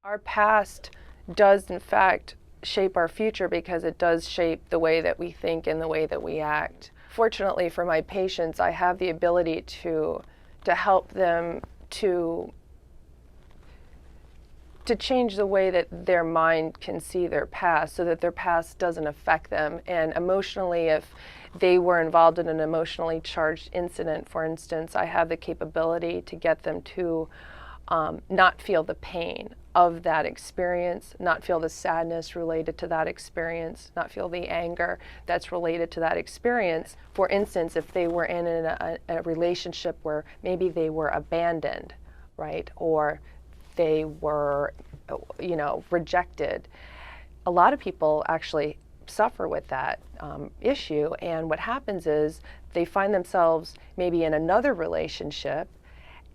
Our past does, in fact, shape our future because it does shape the way that we think and the way that we act. Fortunately for my patients, I have the ability to help them to change the way that their mind can see their past so that their past doesn't affect them. And emotionally, if they were involved in an emotionally charged incident, for instance, I have the capability to get them to not feel the pain of that experience, not feel the sadness related to that experience, not feel the anger that's related to that experience. For instance, if they were in a relationship where maybe they were abandoned, right, or they were, rejected. A lot of people actually suffer with that issue, and what happens is they find themselves maybe in another relationship,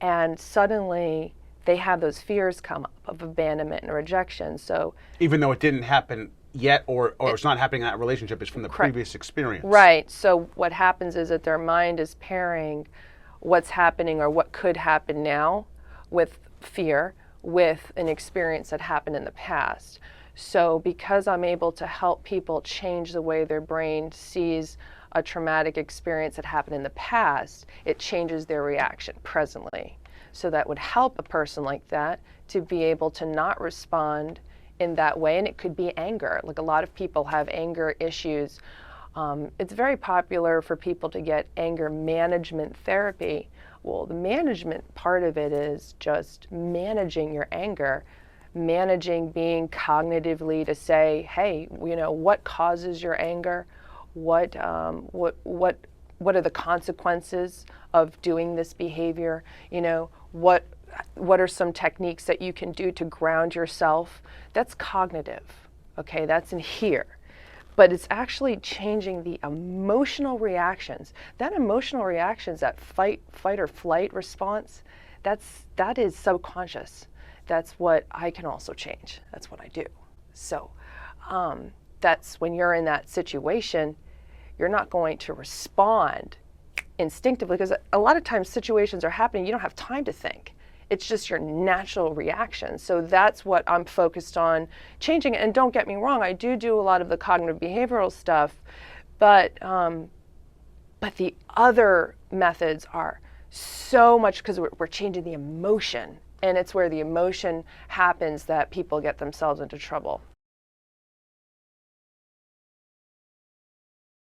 and suddenly they have those fears come up of abandonment and rejection. So even though it didn't happen yet, or it's not happening in that relationship, it's from the previous experience. Right. So what happens is that their mind is pairing what's happening or what could happen now with fear with an experience that happened in the past. So because I'm able to help people change the way their brain sees a traumatic experience that happened in the past, it changes their reaction presently. So that would help a person like that to be able to not respond in that way. And it could be anger. Like a lot of people have anger issues. It's very popular for people to get anger management therapy. Well, the management part of it is just managing your anger, managing being cognitively to say, hey, what causes your anger? What are the consequences of doing this behavior? What are some techniques that you can do to ground yourself? That's cognitive, okay? That's in here. But it's actually changing the emotional reactions. That emotional reactions, that fight or flight response, that is subconscious. That's what I can also change. That's what I do. So that's when you're in that situation, you're not going to respond instinctively, because a lot of times situations are happening, you don't have time to think. It's just your natural reaction. So that's what I'm focused on changing. And don't get me wrong, I do a lot of the cognitive behavioral stuff, but the other methods are so much, because we're changing the emotion, and it's where the emotion happens that people get themselves into trouble.